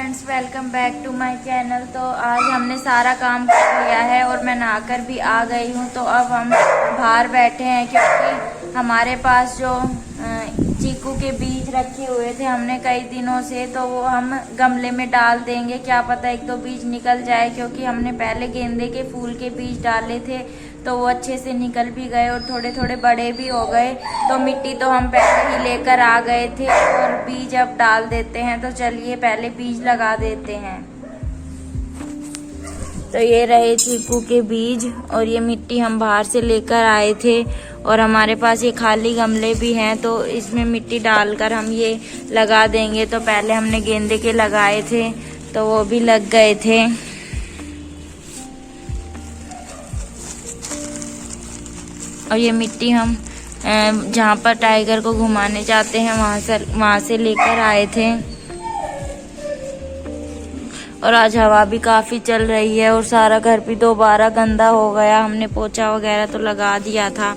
Friends, welcome back to my channel. तो आज हमने सारा काम कर लिया है और मैं नहाकर भी आ गई हूँ। तो अब हम बाहर बैठे हैं क्योंकि हमारे पास जो चीकू के बीज रखे हुए थे हमने कई दिनों से, तो वो हम गमले में डाल देंगे। क्या पता एक दो बीज निकल जाए, क्योंकि हमने पहले गेंदे के फूल के बीज डाले थे तो वो अच्छे से निकल भी गए और थोड़े थोड़े बड़े भी हो गए। तो मिट्टी तो हम पहले ही लेकर आ गए थे और बीज अब डाल देते हैं। तो चलिए पहले बीज लगा देते हैं। तो ये रहे चीकू के बीज और ये मिट्टी हम बाहर से लेकर आए थे और हमारे पास ये खाली गमले भी हैं, तो इसमें मिट्टी डालकर हम ये लगा देंगे। तो पहले हमने गेंदे के लगाए थे तो वो भी लग गए थे। और ये मिट्टी हम जहाँ पर टाइगर को घुमाने जाते हैं वहाँ से लेकर आए थे। और आज हवा भी काफ़ी चल रही है और सारा घर भी दोबारा गंदा हो गया। हमने पोछा वगैरह तो लगा दिया था।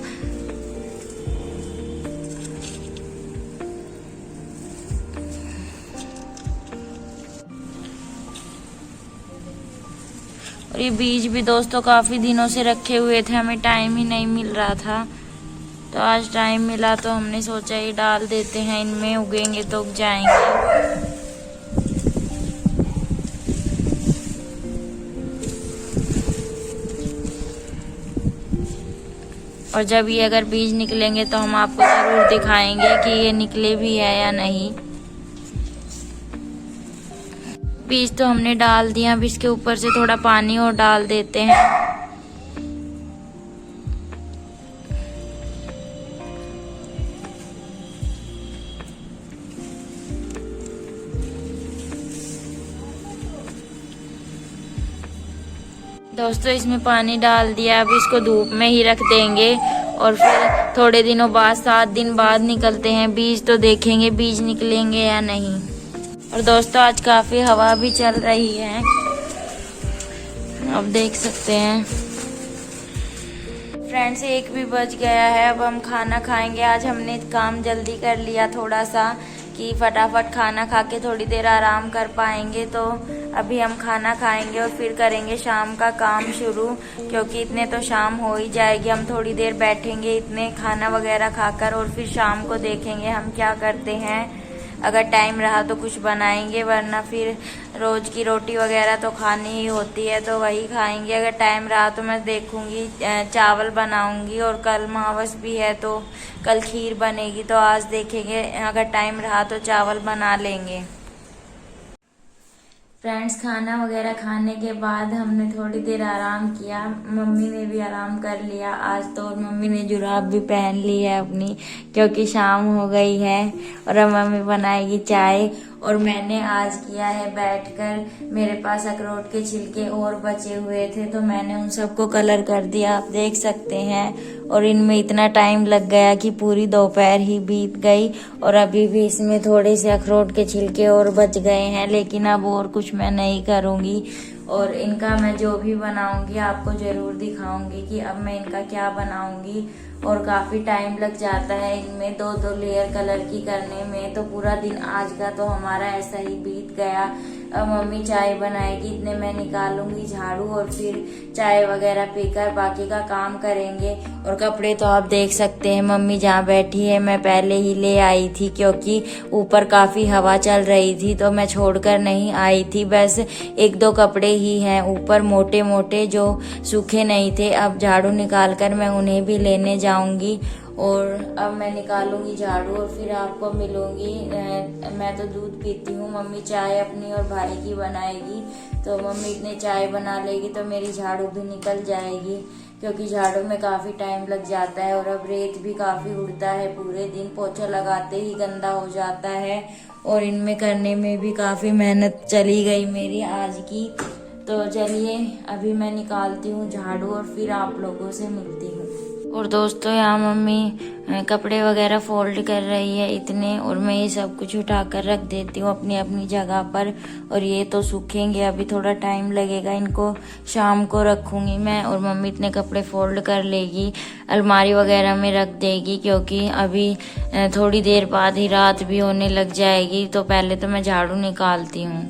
और ये बीज भी दोस्तों काफ़ी दिनों से रखे हुए थे, हमें टाइम ही नहीं मिल रहा था। तो आज टाइम मिला तो हमने सोचा ये डाल देते हैं, इनमें उगेंगे तो उग जाएंगे। और जब ये अगर बीज निकलेंगे तो हम आपको जरूर दिखाएंगे कि ये निकले भी है या नहीं। बीज तो हमने डाल दिया, अब इसके ऊपर से थोड़ा पानी और डाल देते हैं। दोस्तों इसमें पानी डाल दिया, अब इसको धूप में ही रख देंगे और फिर थोड़े दिनों बाद 7 दिन बाद निकलते हैं बीज, तो देखेंगे बीज निकलेंगे या नहीं। और दोस्तों आज काफ़ी हवा भी चल रही है, अब देख सकते हैं। फ्रेंड्स 1 भी बज गया है, अब हम खाना खाएंगे। आज हमने काम जल्दी कर लिया थोड़ा सा कि फटाफट खाना खा के थोड़ी देर आराम कर पाएंगे। तो अभी हम खाना खाएंगे और फिर करेंगे शाम का काम शुरू, क्योंकि इतने तो शाम हो ही जाएगी। हम थोड़ी देर बैठेंगे इतने खाना वगैरह खाकर और फिर शाम को देखेंगे हम क्या करते हैं। अगर टाइम रहा तो कुछ बनाएंगे, वरना फिर रोज़ की रोटी वगैरह तो खानी ही होती है तो वही खाएंगे। अगर टाइम रहा तो मैं देखूंगी चावल बनाऊंगी, और कल मावस भी है तो कल खीर बनेगी। तो आज देखेंगे, अगर टाइम रहा तो चावल बना लेंगे। फ्रेंड्स खाना वगैरह खाने के बाद हमने थोड़ी देर आराम किया, मम्मी ने भी आराम कर लिया आज तो। और मम्मी ने जुराब भी पहन ली है अपनी, क्योंकि शाम हो गई है। और अब मम्मी बनाएगी चाय। और मैंने आज किया है बैठकर, मेरे पास अखरोट के छिलके और बचे हुए थे तो मैंने उन सबको कलर कर दिया, आप देख सकते हैं। और इनमें इतना टाइम लग गया कि पूरी दोपहर ही बीत गई। और अभी भी इसमें थोड़े से अखरोट के छिलके और बच गए हैं, लेकिन अब और कुछ मैं नहीं करूँगी। और इनका मैं जो भी बनाऊंगी आपको ज़रूर दिखाऊंगी कि अब मैं इनका क्या बनाऊंगी। और काफ़ी टाइम लग जाता है इनमें 2-2 लेयर कलर की करने में, तो पूरा दिन आज का तो हमारा ऐसा ही बीत गया। अब मम्मी चाय बनाएगी, इतने मैं निकालूंगी झाड़ू और फिर चाय वगैरह पीकर बाकी का काम करेंगे। और कपड़े तो आप देख सकते हैं मम्मी जहाँ बैठी है मैं पहले ही ले आई थी, क्योंकि ऊपर काफ़ी हवा चल रही थी तो मैं छोड़कर नहीं आई थी। बस 1-2 कपड़े ही हैं ऊपर मोटे मोटे जो सूखे नहीं थे। अब झाड़ू निकाल कर मैं उन्हें भी लेने जाऊंगी। और अब मैं निकालूंगी झाड़ू और फिर आपको मिलूंगी। मैं तो दूध पीती हूँ, मम्मी चाय अपनी और भाई की बनाएगी। तो मम्मी इतने चाय बना लेगी तो मेरी झाड़ू भी निकल जाएगी, क्योंकि झाड़ू में काफ़ी टाइम लग जाता है। और अब रेत भी काफ़ी उड़ता है, पूरे दिन पोछा लगाते ही गंदा हो जाता है। और इनमें करने में भी काफ़ी मेहनत चली गई मेरी आज की। तो चलिए अभी मैं निकालती हूँ झाड़ू और फिर आप लोगों से मिलती हूँ। और दोस्तों यहाँ मम्मी कपड़े वगैरह फोल्ड कर रही है इतने, और मैं ये सब कुछ उठा कर रख देती हूँ अपनी अपनी जगह पर। और ये तो सूखेंगे, अभी थोड़ा टाइम लगेगा, इनको शाम को रखूँगी मैं। और मम्मी इतने कपड़े फोल्ड कर लेगी, अलमारी वगैरह में रख देगी, क्योंकि अभी थोड़ी देर बाद ही रात भी होने लग जाएगी। तो पहले तो मैं झाड़ू निकालती हूँ।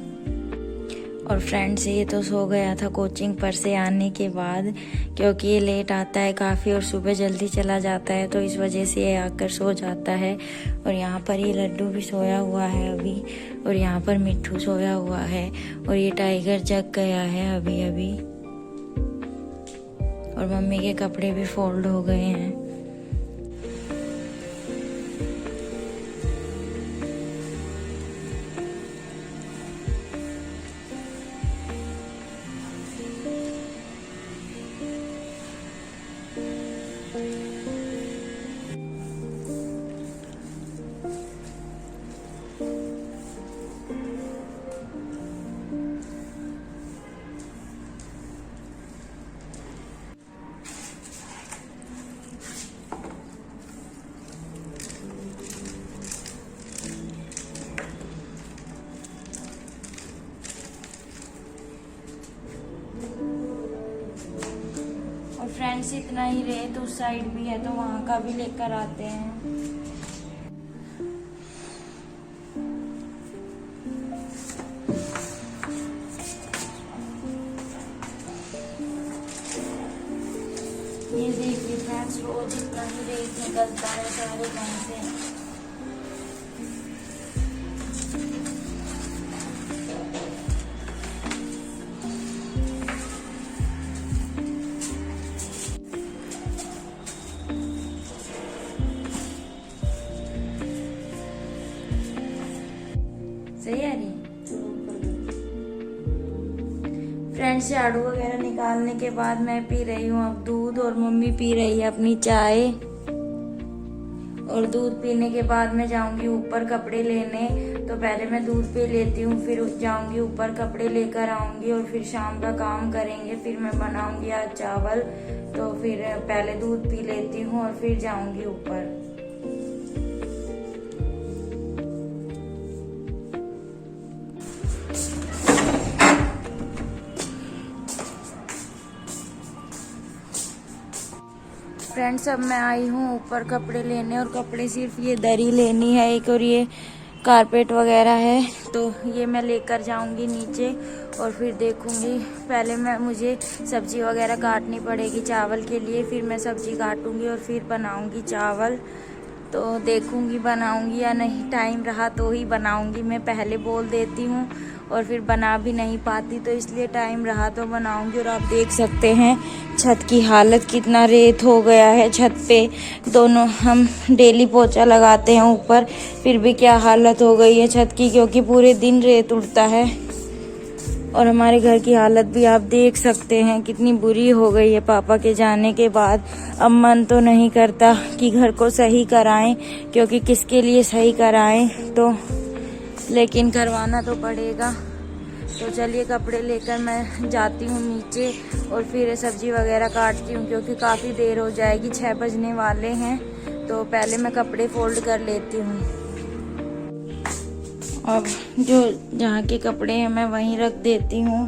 और फ्रेंड्स ये तो सो गया था कोचिंग पर से आने के बाद, क्योंकि ये लेट आता है काफ़ी और सुबह जल्दी चला जाता है, तो इस वजह से ये आकर सो जाता है। और यहाँ पर ये लड्डू भी सोया हुआ है अभी, और यहाँ पर मिट्ठू सोया हुआ है, और ये टाइगर जग गया है अभी अभी। और मम्मी के कपड़े भी फोल्ड हो गए हैं। फ्रेंड्स इतना ही रेत उस साइड भी है, तो वहाँ का भी लेकर आते हैं। ये देखिए फ्रेंड्स, रोज इतना ही रेत निकलता है सारे कहीं से। सही आ रही फ्रेंड्स। झाड़ू वगैरह निकालने के बाद मैं पी रही हूँ अब दूध, और मम्मी पी रही है अपनी चाय। और दूध पीने के बाद मैं जाऊंगी ऊपर कपड़े लेने, तो पहले मैं दूध पी लेती हूँ, फिर जाऊंगी ऊपर कपड़े लेकर आऊंगी, और फिर शाम का काम करेंगे। फिर मैं बनाऊंगी आज चावल, तो फिर पहले दूध पी लेती हूँ और फिर जाऊंगी ऊपर। फ्रेंड्स अब मैं आई हूँ ऊपर कपड़े लेने, और कपड़े सिर्फ ये दरी लेनी है एक, और ये कारपेट वगैरह है, तो ये मैं लेकर जाऊंगी नीचे। और फिर देखूंगी, पहले मुझे सब्जी वगैरह काटनी पड़ेगी चावल के लिए, फिर मैं सब्जी काटूंगी और फिर बनाऊंगी चावल। तो देखूंगी बनाऊंगी या नहीं, टाइम रहा तो ही बनाऊंगी। मैं पहले बोल देती हूँ और फिर बना भी नहीं पाती, तो इसलिए टाइम रहा तो बनाऊंगी। और आप देख सकते हैं छत की हालत, कितना रेत हो गया है छत पे। दोनों हम डेली पोछा लगाते हैं ऊपर, फिर भी क्या हालत हो गई है छत की, क्योंकि पूरे दिन रेत उड़ता है। और हमारे घर की हालत भी आप देख सकते हैं कितनी बुरी हो गई है पापा के जाने के बाद। अब मन तो नहीं करता कि घर को सही कराएं, क्योंकि किसके लिए सही कराएं, तो लेकिन करवाना तो पड़ेगा। तो चलिए कपड़े लेकर मैं जाती हूँ नीचे, और फिर सब्जी वगैरह काटती हूँ, क्योंकि काफ़ी देर हो जाएगी, 6 बजने वाले हैं। तो पहले मैं कपड़े फोल्ड कर लेती हूँ। अब जहाँ के कपड़े हैं मैं वहीं रख देती हूँ।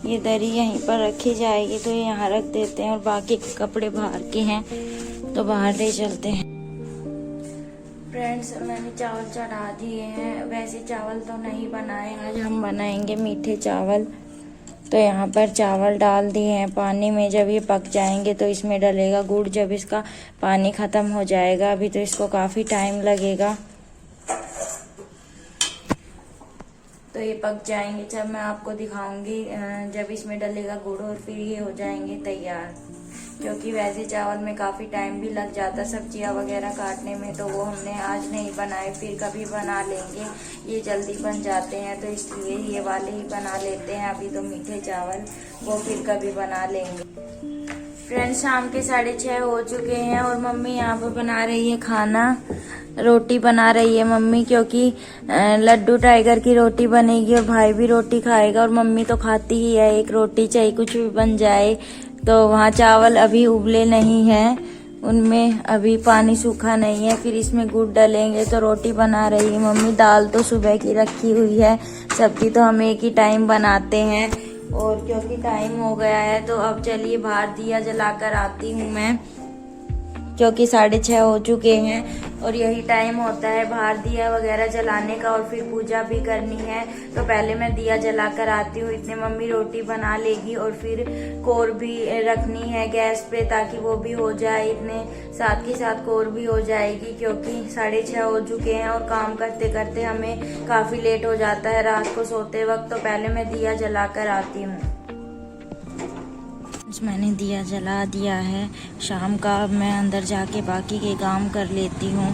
ये दरी यहीं पर रखी जाएगी, तो ये यहाँ रख देते हैं। और बाकी के कपड़े बाहर के हैं, तो बाहर ले चलते हैं। फ्रेंड्स मैंने चावल चढ़ा दिए हैं। वैसे चावल तो नहीं बनाए, आज हम बनाएंगे मीठे चावल। तो यहाँ पर चावल डाल दिए हैं पानी में। जब ये पक जाएंगे तो इसमें डलेगा गुड़, जब इसका पानी ख़त्म हो जाएगा। अभी तो इसको काफ़ी टाइम लगेगा, तो ये पक जाएंगे जब मैं आपको दिखाऊंगी, जब इसमें डलेगा गुड़, और फिर ये हो जाएंगे तैयार। क्योंकि वैसे चावल में काफ़ी टाइम भी लग जाता सब्जियां वगैरह काटने में, तो वो हमने आज नहीं बनाए, फिर कभी बना लेंगे। ये जल्दी बन जाते हैं, तो इसलिए ये वाले ही बना लेते हैं अभी। तो मीठे चावल वो फिर कभी बना लेंगे। फ्रेंड्स शाम के 6:30 हो चुके हैं, और मम्मी यहाँ पर बना रही है खाना। रोटी बना रही है मम्मी, क्योंकि लड्डू टाइगर की रोटी बनेगी और भाई भी रोटी खाएगा, और मम्मी तो खाती ही है एक रोटी, चाहे कुछ भी बन जाए। तो वहाँ चावल अभी उबले नहीं हैं, उनमें अभी पानी सूखा नहीं है, फिर इसमें गुड़ डालेंगे तो रोटी बना रही है मम्मी। दाल तो सुबह की रखी हुई है, सब्जी तो हम एक ही टाइम बनाते हैं। और क्योंकि टाइम हो गया है, तो अब चलिए बाहर दिया जलाकर आती हूँ मैं। क्योंकि 6:30 हो चुके हैं और यही टाइम होता है बाहर दिया वगैरह जलाने का और फिर पूजा भी करनी है। तो पहले मैं दिया जला कर आती हूँ। इतने मम्मी रोटी बना लेगी और फिर कोर भी रखनी है गैस पे ताकि वो भी हो जाए, इतने साथ के साथ कोर भी हो जाएगी क्योंकि 6:30 हो चुके हैं और काम करते करते हमें काफी लेट हो जाता है रात को सोते वक्त। तो पहले मैं दिया जला कर आती हूँ। मैंने दिया जला दिया है शाम का, मैं अंदर जाके बाकी के काम कर लेती हूँ।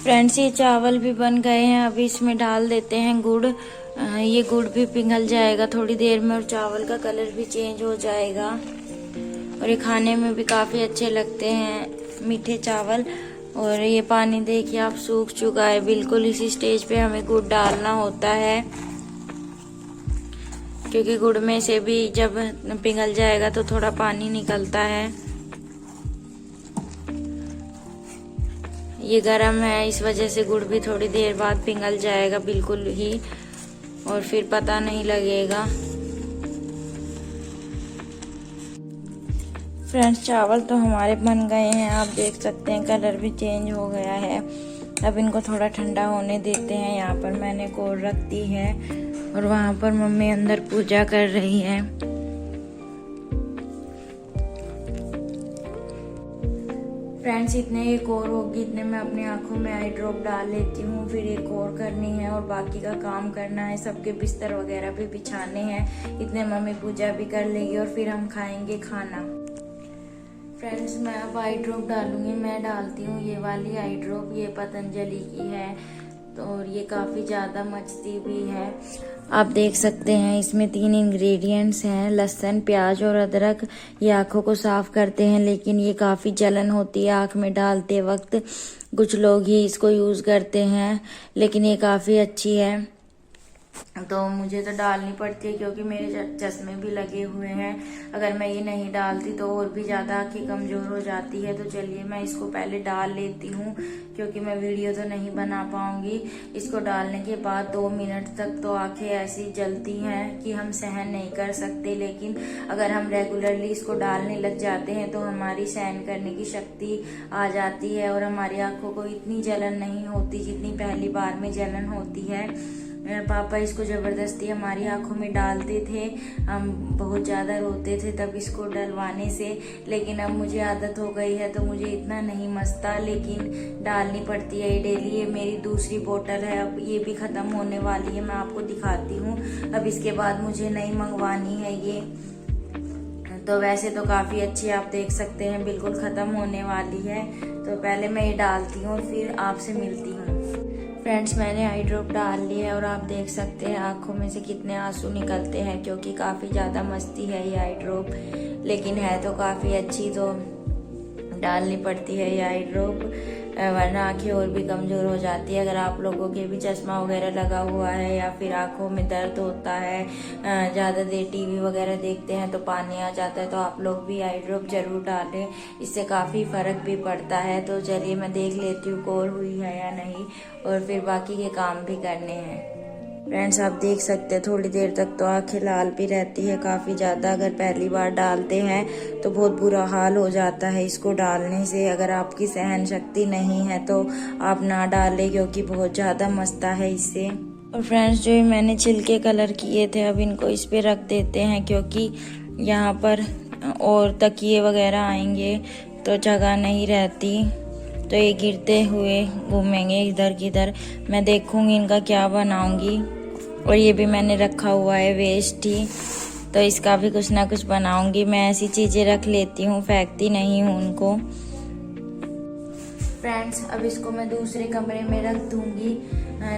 फ्रेंड्स ये चावल भी बन गए हैं, अभी इसमें डाल देते हैं गुड़। ये गुड़ भी पिघल जाएगा थोड़ी देर में और चावल का कलर भी चेंज हो जाएगा और ये खाने में भी काफ़ी अच्छे लगते हैं मीठे चावल। और ये पानी देखिए आप सूख चुका है बिल्कुल। इसी स्टेज पे हमें गुड़ डालना होता है क्योंकि गुड़ में से भी जब पिघल जाएगा तो थोड़ा पानी निकलता है। ये गरम है इस वजह से गुड़ भी थोड़ी देर बाद पिघल जाएगा बिल्कुल ही और फिर पता नहीं लगेगा। फ्रेंड्स चावल तो हमारे बन गए हैं, आप देख सकते हैं कलर भी चेंज हो गया है। अब इनको थोड़ा ठंडा होने देते हैं। यहाँ पर मैंने कोर रख दी है और वहाँ पर मम्मी अंदर पूजा कर रही है। फ्रेंड्स इतने एक और होगी, इतने मैं अपनी आंखों में आई ड्रॉप डाल लेती हूँ। फिर एक और करनी है और बाकी का काम करना है, सबके बिस्तर वगैरह भी बिछाने हैं। इतने मम्मी पूजा भी कर लेगी और फिर हम खाएंगे खाना। फ्रेंड्स मैं अब आई ड्रॉप डालूंगी। मैं डालती हूँ ये वाली आई ड्रॉप, ये पतंजलि की है तो और ये काफ़ी ज़्यादा मचती भी है। आप देख सकते हैं इसमें 3 इंग्रेडिएंट्स हैं, लहसुन, प्याज और अदरक। ये आँखों को साफ करते हैं लेकिन ये काफ़ी जलन होती है आँख में डालते वक्त। कुछ लोग ही इसको यूज़ करते हैं लेकिन ये काफ़ी अच्छी है तो मुझे तो डालनी पड़ती है क्योंकि मेरे चश्मे भी लगे हुए हैं। अगर मैं ये नहीं डालती तो और भी ज़्यादा आँखें कमज़ोर हो जाती है। तो चलिए मैं इसको पहले डाल लेती हूँ क्योंकि मैं वीडियो तो नहीं बना पाऊँगी। इसको डालने के बाद 2 मिनट तक तो आँखें ऐसी जलती हैं कि हम सहन नहीं कर सकते, लेकिन अगर हम रेगुलरली इसको डालने लग जाते हैं तो हमारी सहन करने की शक्ति आ जाती है और हमारी आँखों को इतनी जलन नहीं होती जितनी पहली बार में जलन होती है। पापा इसको ज़बरदस्ती हमारी आंखों में डालते थे, हम बहुत ज़्यादा रोते थे तब इसको डलवाने से, लेकिन अब मुझे आदत हो गई है तो मुझे इतना नहीं मचता, लेकिन डालनी पड़ती है ये डेली। ये मेरी दूसरी बोतल है, अब ये भी ख़त्म होने वाली है, मैं आपको दिखाती हूँ। अब इसके बाद मुझे नई मंगवानी है ये। तो वैसे तो काफ़ी अच्छी, आप देख सकते हैं बिल्कुल ख़त्म होने वाली है। तो पहले मैं ये डालती हूँ और फिर आपसे मिलती हूँ। फ्रेंड्स मैंने आई ड्रॉप डाल ली है और आप देख सकते हैं आंखों में से कितने आंसू निकलते हैं क्योंकि काफ़ी ज़्यादा मस्ती है ये आई ड्रॉप, लेकिन है तो काफ़ी अच्छी, तो डालनी पड़ती है ये आई ड्रॉप वरना आंखें और भी कमज़ोर हो जाती है। अगर आप लोगों के भी चश्मा वगैरह लगा हुआ है या फिर आंखों में दर्द होता है, ज़्यादा देर टीवी वगैरह देखते हैं तो पानी आ जाता है, तो आप लोग भी आई ड्रॉप ज़रूर डालें, इससे काफ़ी फ़र्क भी पड़ता है। तो चलिए मैं देख लेती हूँ कोर हुई है या नहीं और फिर बाकी के काम भी करने हैं। फ्रेंड्स आप देख सकते हैं थोड़ी देर तक तो आंखें लाल भी रहती है काफ़ी ज़्यादा। अगर पहली बार डालते हैं तो बहुत बुरा हाल हो जाता है इसको डालने से। अगर आपकी सहन शक्ति नहीं है तो आप ना डालें क्योंकि बहुत ज़्यादा मचता है इससे। और फ्रेंड्स जो मैंने छिलके कलर किए थे अब इनको इस पे रख देते हैं क्योंकि यहाँ पर और तकिए वगैरह आएंगे तो जगह नहीं रहती, तो ये गिरते हुए घूमेंगे इधर किधर। मैं देखूंगी इनका क्या बनाऊंगी। और ये भी मैंने रखा हुआ है वेस्ट ही, तो इसका भी कुछ ना कुछ बनाऊंगी। मैं ऐसी चीज़ें रख लेती हूँ, फेंकती नहीं हूँ उनको। फ्रेंड्स अब इसको मैं दूसरे कमरे में रख दूंगी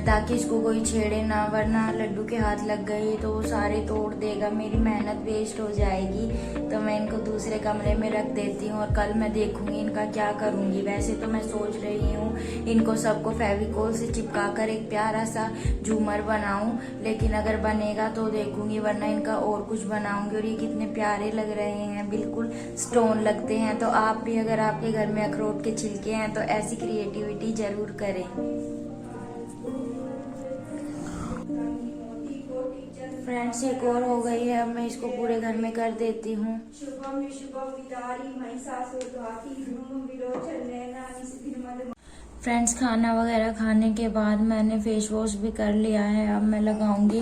ताकि इसको कोई छेड़े ना, वरना लड्डू के हाथ लग गई तो वो सारे तोड़ देगा, मेरी मेहनत वेस्ट हो जाएगी। तो मैं इनको दूसरे कमरे में रख देती हूँ और कल मैं देखूंगी इनका क्या करूँगी। वैसे तो मैं सोच रही हूँ इनको सबको फेविकोल से चिपका कर एक प्यारा सा झूमर बनाऊँ, लेकिन अगर बनेगा तो देखूंगी, वरना इनका और कुछ बनाऊंगी। और ये कितने प्यारे लग रहे हैं, बिल्कुल स्टोन लगते हैं। तो आप भी अगर आपके घर में अखरोट के छिलके हैं तो ऐसी क्रिएटिविटी जरूर करें। फ्रेंड्स एक और हो गई है, अब मैं इसको पूरे घर में कर देती हूँ। शुभम शुभम विदारी महिषासुरवधाती धूम विलोचन नयनानि सिद्धिर्मद। फ्रेंड्स खाना वगैरह खाने के बाद मैंने फेस वॉश भी कर लिया है। अब मैं लगाऊंगी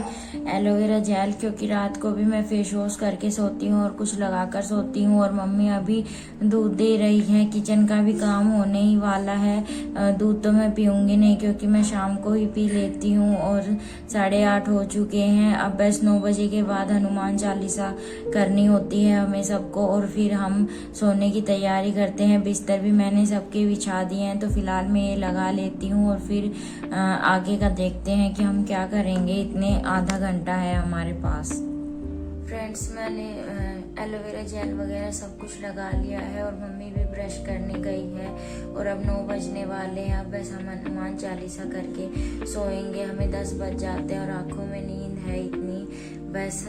एलोवेरा जेल, क्योंकि रात को भी मैं फेस वॉश करके सोती हूँ और कुछ लगाकर सोती हूँ। और मम्मी अभी दूध दे रही है, किचन का भी काम होने ही वाला है। दूध तो मैं पीऊँगी नहीं, क्योंकि मैं शाम को ही पी लेती हूँ। और 8:30 हो चुके हैं। अब बस 9 बजे के बाद हनुमान चालीसा करनी होती है हमें सबको, और फिर हम सोने की तैयारी करते हैं। बिस्तर भी मैंने सबके बिछा दिए हैं, तो फिलहाल मैं लगा लेती हूँ और फिर आगे का देखते हैं कि हम क्या करेंगे। इतने आधा घंटा है हमारे पास। फ्रेंड्स मैंने एलोवेरा जेल वगैरह सब कुछ लगा लिया है और मम्मी भी ब्रश करने गई है। और अब 9 बजने वाले हैं। अब बस हम हनुमान चालीसा करके सोएंगे। हमें 10 बज जाते हैं और आंखों में नींद है इतनी। बस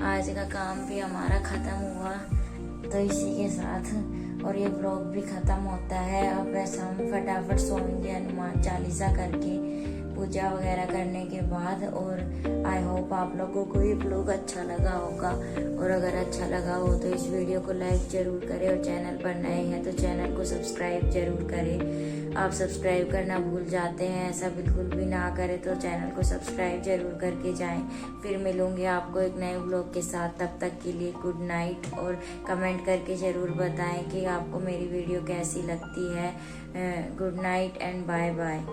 आज का काम भी हमारा ख़त्म हुआ, तो इसी के साथ और ये ब्लॉग भी ख़त्म होता है। अब बस हम फटाफट सोएंगे हनुमान चालीसा करके, पूजा वगैरह करने के बाद। और आई होप आप लोगों को ये ब्लॉग अच्छा लगा होगा, और अगर अच्छा लगा हो तो इस वीडियो को लाइक ज़रूर करें, और चैनल पर नए हैं तो चैनल को सब्सक्राइब ज़रूर करें। आप सब्सक्राइब करना भूल जाते हैं, ऐसा बिल्कुल भी ना करें, तो चैनल को सब्सक्राइब ज़रूर करके जाएं। फिर मिलूंगी आपको एक नए ब्लॉग के साथ। तब तक के लिए गुड नाइट, और कमेंट करके ज़रूर बताएं कि आपको मेरी वीडियो कैसी लगती है। Good night and bye bye.